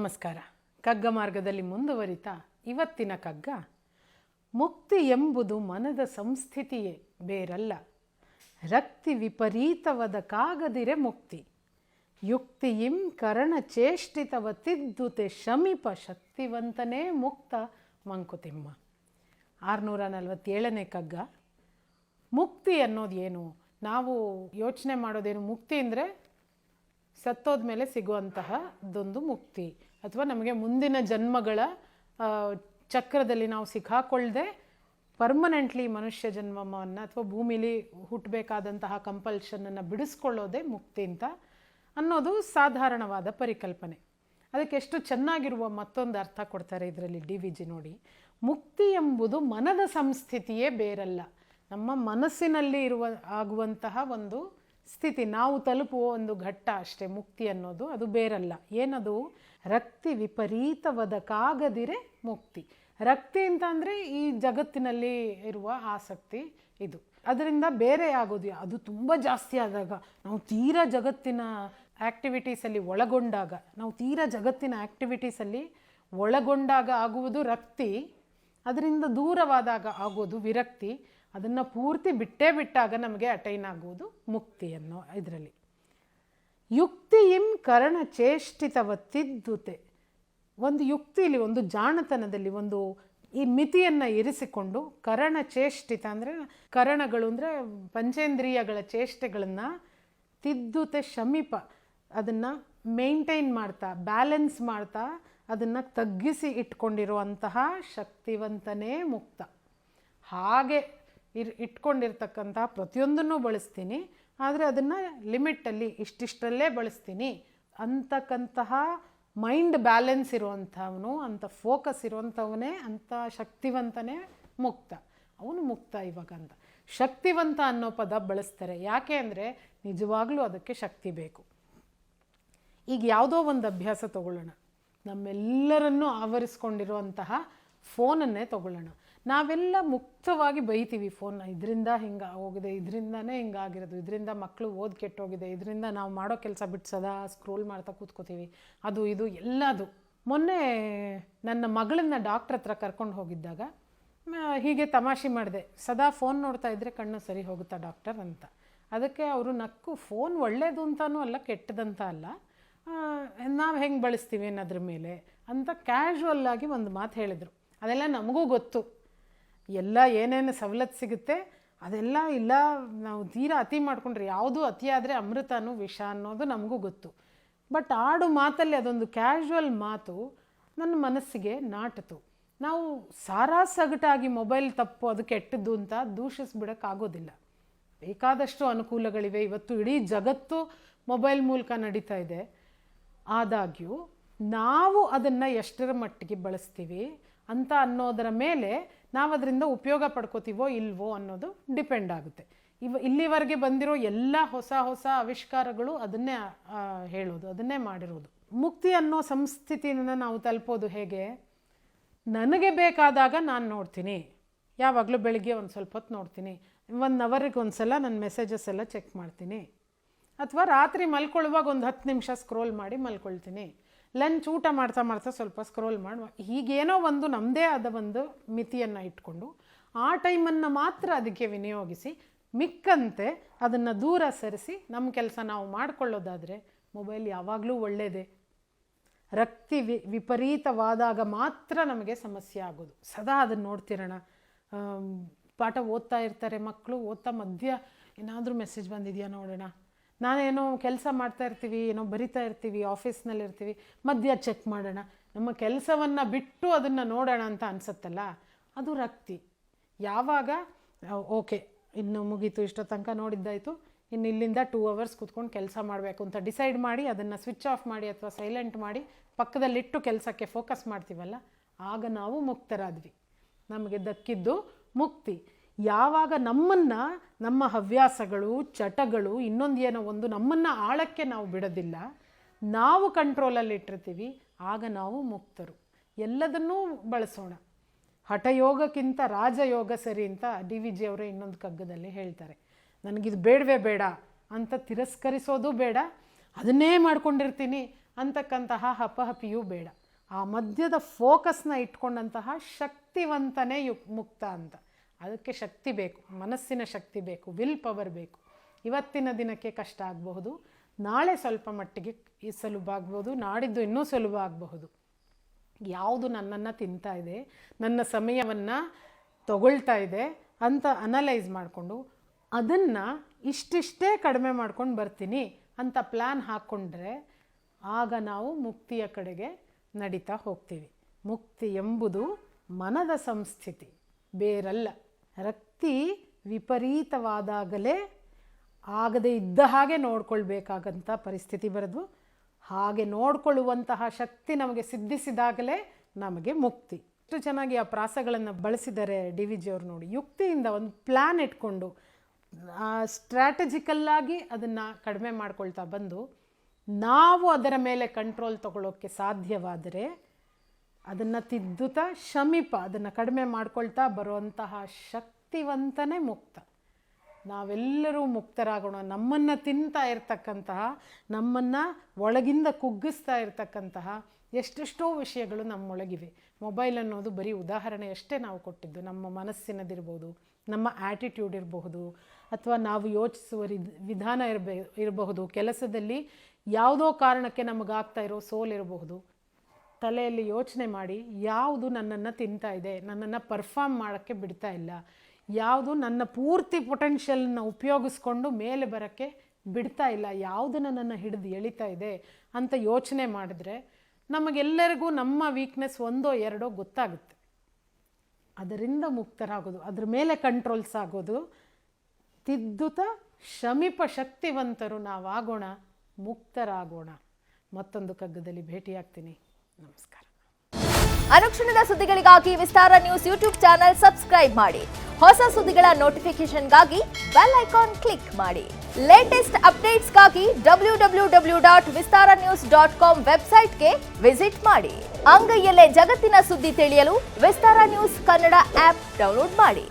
ನಮಸ್ಕಾರ. ಕಗ್ಗ ಮಾರ್ಗದಲ್ಲಿ ಮುಂದುವರಿತಾ ಇವತ್ತಿನ ಕಗ್ಗ, ಮುಕ್ತಿ ಎಂಬುದು ಮನದ ಸಂಸ್ಥಿತಿಯೇ ಬೇರಲ್ಲ, ರಕ್ತಿ ವಿಪರೀತವದ ಕಾಗದಿರೆ ಮುಕ್ತಿ, ಯುಕ್ತಿಯಿಂ ಕರಣ ಚೇಷ್ಟಿತವ ತಿದ್ದುತೆ ಶಮೀಪ ಶಕ್ತಿವಂತನೇ ಮುಕ್ತ ಮಂಕುತಿಮ್ಮ. 647ನೇ ಕಗ್ಗ. ಮುಕ್ತಿ ಅನ್ನೋದು ಏನು? ನಾವು ಯೋಚನೆ ಮಾಡೋದೇನು? ಮುಕ್ತಿ ಅಂದರೆ ಸತ್ತೋದ್ಮೇಲೆ ಸಿಗುವಂತಹದೊಂದು ಮುಕ್ತಿ, ಅಥವಾ ನಮಗೆ ಮುಂದಿನ ಜನ್ಮಗಳ ಚಕ್ರದಲ್ಲಿ ನಾವು ಸಿಕ್ಕಾಕೊಳ್ಳದೆ ಪರ್ಮನೆಂಟ್ಲಿ ಮನುಷ್ಯ ಜನ್ಮವನ್ನು ಅಥವಾ ಭೂಮಿಲಿ ಹುಟ್ಟಬೇಕಾದಂತಹ ಕಂಪಲ್ಷನನ್ನು ಬಿಡಿಸ್ಕೊಳ್ಳೋದೇ ಮುಕ್ತಿ ಅಂತ ಅನ್ನೋದು ಸಾಧಾರಣವಾದ ಪರಿಕಲ್ಪನೆ. ಅದಕ್ಕೆ ಎಷ್ಟು ಚೆನ್ನಾಗಿರುವ ಮತ್ತೊಂದು ಅರ್ಥ ಕೊಡ್ತಾರೆ ಇದರಲ್ಲಿ DVG ನೋಡಿ. ಮುಕ್ತಿ ಎಂಬುದು ಮನದ ಸಂಸ್ಥಿತಿಯೇ ಬೇರಲ್ಲ, ನಮ್ಮ ಮನಸ್ಸಿನಲ್ಲಿ ಆಗುವಂತಹ ಒಂದು ಸ್ಥಿತಿ, ನಾವು ತಲುಪುವ ಒಂದು ಘಟ್ಟ ಅಷ್ಟೇ ಮುಕ್ತಿ ಅನ್ನೋದು. ಅದು ಬೇರಲ್ಲ. ಏನದು? ರಕ್ತಿ ವಿಪರೀತವಾದ ಕಾಗದಿರೆ ಮುಕ್ತಿ. ರಕ್ತಿ ಅಂತ ಅಂದರೆ ಈ ಜಗತ್ತಿನಲ್ಲಿ ಇರುವ ಆಸಕ್ತಿ, ಇದು ಅದರಿಂದ ಬೇರೆ ಆಗೋದು. ಅದು ತುಂಬ ಜಾಸ್ತಿ ಆದಾಗ, ನಾವು ತೀರಾ ಜಗತ್ತಿನ ಆ್ಯಕ್ಟಿವಿಟೀಸಲ್ಲಿ ಒಳಗೊಂಡಾಗ ಆಗುವುದು ರಕ್ತಿ. ಅದರಿಂದ ದೂರವಾದಾಗ ಆಗೋದು ವಿರಕ್ತಿ. ಅದನ್ನು ಪೂರ್ತಿ ಬಿಟ್ಟಾಗ ನಮಗೆ ಅಟೈನ್ ಆಗುವುದು ಮುಕ್ತಿ ಅನ್ನೋ ಇದರಲ್ಲಿ. ಯುಕ್ತಿಯಿಂ ಕರಣ ಚೇಷ್ಟಿತವ ತಿದ್ದುತೆ. ಒಂದು ಯುಕ್ತಿಲಿ, ಒಂದು ಜಾಣತನದಲ್ಲಿ, ಒಂದು ಈ ಮಿತಿಯನ್ನು ಇರಿಸಿಕೊಂಡು, ಕರಣ ಚೇಷ್ಟಿತ ಅಂದರೆ ಕರಣಗಳು ಅಂದರೆ ಪಂಚೇಂದ್ರಿಯಗಳ ಚೇಷ್ಟೆಗಳನ್ನು ತಿದ್ದುತೆ ಶಮೀಪ, ಅದನ್ನು ಮೇಂಟೈನ್ ಮಾಡ್ತಾ, ಬ್ಯಾಲೆನ್ಸ್ ಮಾಡ್ತಾ, ಅದನ್ನು ತಗ್ಗಿಸಿ ಇಟ್ಕೊಂಡಿರುವಂತಹ ಶಕ್ತಿವಂತನೇ ಮುಕ್ತ. ಹಾಗೆ ಇಟ್ಕೊಂಡಿರ್ತಕ್ಕಂತಹ ಪ್ರತಿಯೊಂದನ್ನು ಬಳಸ್ತೀನಿ, ಆದರೆ ಅದನ್ನು ಲಿಮಿಟಲ್ಲಿ ಇಷ್ಟಿಷ್ಟರಲ್ಲೇ ಬಳಸ್ತೀನಿ ಅಂತಕ್ಕಂತಹ ಮೈಂಡ್ ಬ್ಯಾಲೆನ್ಸ್ ಇರುವಂಥವನು, ಅಂಥ ಫೋಕಸ್ ಇರುವಂಥವನೇ ಅಂಥ ಶಕ್ತಿವಂತನೇ ಮುಕ್ತ. ಅವನು ಮುಕ್ತ ಇವಾಗ ಅಂತ. ಶಕ್ತಿವಂತ ಅನ್ನೋ ಪದ ಬಳಸ್ತಾರೆ. ಯಾಕೆ ಅಂದರೆ ನಿಜವಾಗ್ಲೂ ಅದಕ್ಕೆ ಶಕ್ತಿ ಬೇಕು. ಈಗ ಯಾವುದೋ ಒಂದು ಅಭ್ಯಾಸ ತಗೊಳ್ಳೋಣ, ನಮ್ಮೆಲ್ಲರನ್ನೂ ಆವರಿಸ್ಕೊಂಡಿರುವಂತಹ ಫೋನನ್ನೇ ತಗೊಳ್ಳೋಣ. ನಾವೆಲ್ಲ ಮುಕ್ತವಾಗಿ ಬೈತೀವಿ ಫೋನ್ನ, ಇದರಿಂದ ಹಿಂಗೆ ಹೋಗಿದೆ, ಇದರಿಂದನೇ ಹಿಂಗಾಗಿರೋದು, ಇದರಿಂದ ಮಕ್ಕಳು ಓದಿ ಕೆಟ್ಟೋಗಿದೆ, ಇದರಿಂದ ನಾವು ಮಾಡೋ ಕೆಲಸ ಬಿಟ್ಟು ಸದಾ ಸ್ಕ್ರೋಲ್ ಮಾಡ್ತಾ ಕೂತ್ಕೋತೀವಿ, ಅದು ಇದು ಎಲ್ಲದು. ಮೊನ್ನೆ ನನ್ನ ಮಗಳನ್ನ ಡಾಕ್ಟ್ರ್ ಹತ್ರ ಕರ್ಕೊಂಡು ಹೋಗಿದ್ದಾಗ ಹೀಗೆ ತಮಾಷೆ ಮಾಡಿದೆ, ಸದಾ ಫೋನ್ ನೋಡ್ತಾ ಇದ್ದರೆ ಕಣ್ಣು ಸರಿ ಹೋಗುತ್ತಾ ಡಾಕ್ಟರ್ ಅಂತ. ಅದಕ್ಕೆ ಅವರು ನಕ್ಕು, ಫೋನ್ ಒಳ್ಳೆಯದು ಅಂತಲೂ ಅಲ್ಲ, ಕೆಟ್ಟದಂತ ಅಲ್ಲ, ನಾವು ಹೆಂಗೆ ಬಳಸ್ತೀವಿ ಅನ್ನೋದ್ರ ಮೇಲೆ ಅಂತ ಕ್ಯಾಶುವಲ್ಲಾಗಿ ಒಂದು ಮಾತು ಹೇಳಿದರು. ಅದೆಲ್ಲ ನಮಗೂ ಗೊತ್ತು, ಎಲ್ಲ ಏನೇನು ಸವಲತ್ತು ಸಿಗುತ್ತೆ ಅದೆಲ್ಲ ಇಲ್ಲ, ನಾವು ತೀರಾ ಅತಿ ಮಾಡಿಕೊಂಡ್ರೆ ಯಾವುದು ಅತಿಯಾದರೆ ಅಮೃತನೂ ವಿಷ ಅನ್ನೋದು ನಮಗೂ ಗೊತ್ತು. ಬಟ್ ಆಡು ಮಾತಲ್ಲಿ ಅದೊಂದು ಕ್ಯಾಶುವಲ್ ಮಾತು ನನ್ನ ಮನಸ್ಸಿಗೆ ನಾಟಿತು. ನಾವು ಸಾರಾಸಗಟಾಗಿ ಮೊಬೈಲ್ ತಪ್ಪು, ಅದು ಕೆಟ್ಟದ್ದು ಅಂತ ದೂಷಿಸ್ಬಿಡೋಕ್ಕಾಗೋದಿಲ್ಲ. ಬೇಕಾದಷ್ಟು ಅನುಕೂಲಗಳಿವೆ. ಇವತ್ತು ಇಡೀ ಜಗತ್ತು ಮೊಬೈಲ್ ಮೂಲಕ ನಡೀತಾ ಇದೆ. ಆದಾಗ್ಯೂ ನಾವು ಅದನ್ನು ಎಷ್ಟರ ಮಟ್ಟಿಗೆ ಬಳಸ್ತೀವಿ ಅಂತ ಅನ್ನೋದರ ಮೇಲೆ ನಾವು ಅದರಿಂದ ಉಪಯೋಗ ಪಡ್ಕೋತೀವೋ ಇಲ್ವೋ ಅನ್ನೋದು ಡಿಪೆಂಡ್ ಆಗುತ್ತೆ. ಇಲ್ಲಿವರೆಗೆ ಬಂದಿರೋ ಎಲ್ಲ ಹೊಸ ಆವಿಷ್ಕಾರಗಳು ಅದನ್ನೇ ಹೇಳೋದು, ಅದನ್ನೇ ಮಾಡಿರೋದು. ಮುಕ್ತಿ ಅನ್ನೋ ಸಂಸ್ಥಿತಿಯನ್ನು ನಾವು ತಲುಪೋದು ಹೇಗೆ? ನನಗೆ ಬೇಕಾದಾಗ ನಾನು ನೋಡ್ತೀನಿ, ಯಾವಾಗಲೂ ಬೆಳಿಗ್ಗೆ ಒಂದು ಸ್ವಲ್ಪ ಹೊತ್ತು ನೋಡ್ತೀನಿ, 1 ಅವರಿಗೆ ಒಂದು ಸಲ ನನ್ನ ಮೆಸೇಜಸ್ ಎಲ್ಲ ಚೆಕ್ ಮಾಡ್ತೀನಿ, ಅಥವಾ ರಾತ್ರಿ ಮಲ್ಕೊಳ್ಳುವಾಗ ಒಂದು 10 ನಿಮಿಷ ಸ್ಕ್ರೋಲ್ ಮಾಡಿ ಮಲ್ಕೊಳ್ತೀನಿ, ಲಂಚ್ ಊಟ ಮಾಡ್ತಾ ಸ್ವಲ್ಪ ಸ್ಕ್ರೋಲ್ ಮಾಡಿ, ಹೀಗೇನೋ ಒಂದು ನಮ್ಮದೇ ಆದ ಒಂದು ಮಿತಿಯನ್ನು ಇಟ್ಕೊಂಡು ಆ ಟೈಮನ್ನು ಮಾತ್ರ ಅದಕ್ಕೆ ವಿನಿಯೋಗಿಸಿ, ಮಿಕ್ಕಂತೆ ಅದನ್ನು ದೂರ ಸರಿಸಿ ನಮ್ಮ ಕೆಲಸ ನಾವು ಮಾಡಿಕೊಳ್ಳೋದಾದರೆ ಮೊಬೈಲ್ ಯಾವಾಗಲೂ ಒಳ್ಳೆಯದೇ. ರಕ್ತಿ ವಿಪರೀತವಾದಾಗ ಮಾತ್ರ ನಮಗೆ ಸಮಸ್ಯೆ ಆಗೋದು. ಸದಾ ಅದನ್ನು ನೋಡ್ತಿರೋಣ. ಪಾಠ ಓದ್ತಾ ಇರ್ತಾರೆ ಮಕ್ಕಳು, ಓದ್ತಾ ಮಧ್ಯ ಏನಾದರೂ ಮೆಸೇಜ್ ಬಂದಿದೆಯಾ ನೋಡೋಣ, ನಾನೇನೋ ಕೆಲಸ ಮಾಡ್ತಾ ಇರ್ತೀವಿ, ಏನೋ ಬರಿತಾ ಇರ್ತೀವಿ, ಆಫೀಸ್ನಲ್ಲಿರ್ತೀವಿ, ಮಧ್ಯ ಚೆಕ್ ಮಾಡೋಣ, ನಮ್ಮ ಕೆಲಸವನ್ನು ಬಿಟ್ಟು ಅದನ್ನು ನೋಡೋಣ ಅಂತ ಅನಿಸುತ್ತಲ್ಲ, ಅದು ರಕ್ತಿ. ಯಾವಾಗ ಓಕೆ ಇನ್ನು ಮುಗೀತು, ಇಷ್ಟೋ ತನಕ ನೋಡಿದ್ದಾಯಿತು, ಇನ್ನು ಇಲ್ಲಿಂದ 2 ಅವರ್ಸ್ ಕೂತ್ಕೊಂಡು ಕೆಲಸ ಮಾಡಬೇಕು ಅಂತ ಡಿಸೈಡ್ ಮಾಡಿ ಅದನ್ನು ಸ್ವಿಚ್ ಆಫ್ ಮಾಡಿ ಅಥವಾ ಸೈಲೆಂಟ್ ಮಾಡಿ ಪಕ್ಕದಲ್ಲಿಟ್ಟು ಕೆಲಸಕ್ಕೆ ಫೋಕಸ್ ಮಾಡ್ತೀವಲ್ಲ, ಆಗ ನಾವು ಮುಕ್ತರಾದ್ವಿ. ನಮಗೆ ದಕ್ಕಿದ್ದು ಮುಕ್ತಿ. ಯಾವಾಗ ನಮ್ಮನ್ನು, ನಮ್ಮ ಹವ್ಯಾಸಗಳು, ಚಟಗಳು, ಇನ್ನೊಂದು ಏನೋ ಒಂದು ನಮ್ಮನ್ನು ಆಳಕ್ಕೆ ನಾವು ಬಿಡೋದಿಲ್ಲ, ನಾವು ಕಂಟ್ರೋಲಲ್ಲಿ ಇಟ್ಟಿರ್ತೀವಿ, ಆಗ ನಾವು ಮುಕ್ತರು. ಎಲ್ಲದನ್ನೂ ಬಳಸೋಣ. ಹಠಯೋಗಕ್ಕಿಂತ ರಾಜಯೋಗ ಸರಿ ಅಂತ DVG ಅವರೇ ಇನ್ನೊಂದು ಕಗ್ಗದಲ್ಲಿ ಹೇಳ್ತಾರೆ. ನನಗಿದು ಬೇಡವೇ ಬೇಡ ಅಂತ ತಿರಸ್ಕರಿಸೋದು ಬೇಡ, ಅದನ್ನೇ ಮಾಡ್ಕೊಂಡಿರ್ತೀನಿ ಅಂತಕ್ಕಂತಹ ಹಪಹಪಿಯೂ ಬೇಡ. ಆ ಮಧ್ಯದ ಫೋಕಸ್ನ ಇಟ್ಕೊಂಡಂತಹ ಶಕ್ತಿವಂತನೇ ಮುಕ್ತ ಅಂತ. ಅದಕ್ಕೆ ಶಕ್ತಿ ಬೇಕು, ಮನಸ್ಸಿನ ಶಕ್ತಿ ಬೇಕು, ವಿಲ್ ಪವರ್ ಬೇಕು. ಇವತ್ತಿನ ದಿನಕ್ಕೆ ಕಷ್ಟ ಆಗಬಹುದು, ನಾಳೆ ಸ್ವಲ್ಪ ಮಟ್ಟಿಗೆ ಸುಲಭ ಆಗ್ಬೋದು, ನಾಡಿದ್ದು ಇನ್ನೂ ಸುಲಭ ಆಗಬಹುದು. ಯಾವುದು ನನ್ನನ್ನು ತಿಂತಾ ಇದೆ, ನನ್ನ ಸಮಯವನ್ನು ತಗೊಳ್ತಾ ಇದೆ ಅಂತ ಅನಲೈಸ್ ಮಾಡಿಕೊಂಡು ಅದನ್ನು ಇಷ್ಟಿಷ್ಟೇ ಕಡಿಮೆ ಮಾಡ್ಕೊಂಡು ಬರ್ತೀನಿ ಅಂತ ಪ್ಲ್ಯಾನ್ ಹಾಕ್ಕೊಂಡ್ರೆ ಆಗ ನಾವು ಮುಕ್ತಿಯ ಕಡೆಗೆ ನಡೀತಾ ಹೋಗ್ತೀವಿ. ಮುಕ್ತಿ ಎಂಬುದು ಮನದ ಸಂಸ್ಥಿತಿ, ಬೇರಲ್ಲ. ರಕ್ತಿ ವಿಪರೀತವಾದಾಗಲೇ ಆಗದೇ ಇದ್ದ ಹಾಗೆ ನೋಡ್ಕೊಳ್ಬೇಕಾಗಂಥ ಪರಿಸ್ಥಿತಿ ಬರೋದು. ಹಾಗೆ ನೋಡ್ಕೊಳ್ಳುವಂತಹ ಶಕ್ತಿ ನಮಗೆ ಸಿದ್ಧಿಸಿದಾಗಲೇ ನಮಗೆ ಮುಕ್ತಿ. ಎಷ್ಟು ಚೆನ್ನಾಗಿ ಆ ಪ್ರಾಸಗಳನ್ನು ಬಳಸಿದ್ದಾರೆ ಡಿ ವಿ ಜಿ ಅವರು ನೋಡಿ. ಯುಕ್ತಿಯಿಂದ ಒಂದು ಪ್ಲ್ಯಾನ್ ಇಟ್ಕೊಂಡು ಸ್ಟ್ರಾಟಜಿಕಲ್ಲಾಗಿ ಅದನ್ನು ಕಡಿಮೆ ಮಾಡ್ಕೊಳ್ತಾ ಬಂದು ನಾವು ಅದರ ಮೇಲೆ ಕಂಟ್ರೋಲ್ ತಗೊಳ್ಳೋಕ್ಕೆ ಸಾಧ್ಯವಾದರೆ ಅದನ್ನು ತಿದ್ದುತ್ತಾ ಶಮೀಪ ಅದನ್ನು ಕಡಿಮೆ ಮಾಡ್ಕೊಳ್ತಾ ಬರುವಂತಹ ಶಕ್ತಿವಂತನೇ ಮುಕ್ತ. ನಾವೆಲ್ಲರೂ ಮುಕ್ತರಾಗೋಣ. ನಮ್ಮನ್ನು ತಿಂತಾ ಇರ್ತಕ್ಕಂತಹ, ನಮ್ಮನ್ನು ಒಳಗಿಂದ ಕುಗ್ಗಿಸ್ತಾ ಇರ್ತಕ್ಕಂತಹ ಎಷ್ಟೆಷ್ಟೋ ವಿಷಯಗಳು ನಮ್ಮೊಳಗಿವೆ. ಮೊಬೈಲ್ ಅನ್ನೋದು ಬರೀ ಉದಾಹರಣೆ ಅಷ್ಟೇ ನಾವು ಕೊಟ್ಟಿದ್ದು. ನಮ್ಮ ಮನಸ್ಸಿನದಿರ್ಬೋದು, ನಮ್ಮ ಆ್ಯಟಿಟ್ಯೂಡ್ ಇರಬಹುದು, ಅಥವಾ ನಾವು ಯೋಚಿಸುವ ವಿಧಾನ ಇರಬಹುದು, ಕೆಲಸದಲ್ಲಿ ಯಾವುದೋ ಕಾರಣಕ್ಕೆ ನಮಗಾಗ್ತಾ ಇರೋ ಸೋಲಿರಬಹುದು. ತಲೆಯಲ್ಲಿ ಯೋಚನೆ ಮಾಡಿ, ಯಾವುದು ನನ್ನನ್ನು ತಿಂತಾ ಇದೆ, ನನ್ನನ್ನು ಪರ್ಫಾರ್ಮ್ ಮಾಡೋಕ್ಕೆ ಬಿಡ್ತಾ ಇಲ್ಲ, ಯಾವುದು ನನ್ನ ಪೂರ್ತಿ ಪೊಟೆನ್ಷಿಯಲ್ನ ಉಪಯೋಗಿಸ್ಕೊಂಡು ಮೇಲೆ ಬರೋಕ್ಕೆ ಬಿಡ್ತಾ ಇಲ್ಲ, ಯಾವುದು ನನ್ನನ್ನು ಹಿಡಿದು ಎಳಿತಾ ಇದೆ ಅಂತ ಯೋಚನೆ ಮಾಡಿದ್ರೆ ನಮಗೆಲ್ಲರಿಗೂ ನಮ್ಮ ವೀಕ್ನೆಸ್ ಒಂದೋ ಎರಡೋ ಗೊತ್ತಾಗುತ್ತೆ. ಅದರಿಂದ ಮುಕ್ತರಾಗೋದು, ಅದ್ರ ಮೇಲೆ ಕಂಟ್ರೋಲ್ಸ್ ಆಗೋದು. ತಿದ್ದುತ್ತಾ ಶಮೀಪ ಶಕ್ತಿವಂತರು ನಾವಾಗೋಣ, ಮುಕ್ತರಾಗೋಣ. ಮತ್ತೊಂದು ಕಗ್ಗದಲ್ಲಿ ಭೇಟಿಯಾಗ್ತೀನಿ. ನಮಸ್ಕಾರ. ಅನುಕ್ಷಣದ ಸುದ್ದಿಗಳಿಗಾಗಿ ವಿಸ್ತಾರ ನ್ಯೂಸ್ ಯೂಟ್ಯೂಬ್ ಚಾನೆಲ್ ಸಬ್ಸ್ಕ್ರೈಬ್ ಮಾಡಿ. ಹೊಸ ಸುದ್ದಿಗಳ ನೋಟಿಫಿಕೇಶನ್ಗಾಗಿ ಬೆಲ್ ಐಕಾನ್ ಕ್ಲಿಕ್ ಮಾಡಿ. ಲೇಟೆಸ್ಟ್ ಅಪ್ಡೇಟ್ಸ್ಗಾಗಿ www.vistaranews.com ವೆಬ್ಸೈಟ್ಗೆ ವಿಸಿಟ್ ಮಾಡಿ. ಅಂಗೈಯಲ್ಲೇ ಜಗತ್ತಿನ ಸುದ್ದಿ ತಿಳಿಯಲು ವಿಸ್ತಾರ ನ್ಯೂಸ್ ಕನ್ನಡ ಆಪ್ ಡೌನ್ಲೋಡ್ ಮಾಡಿ.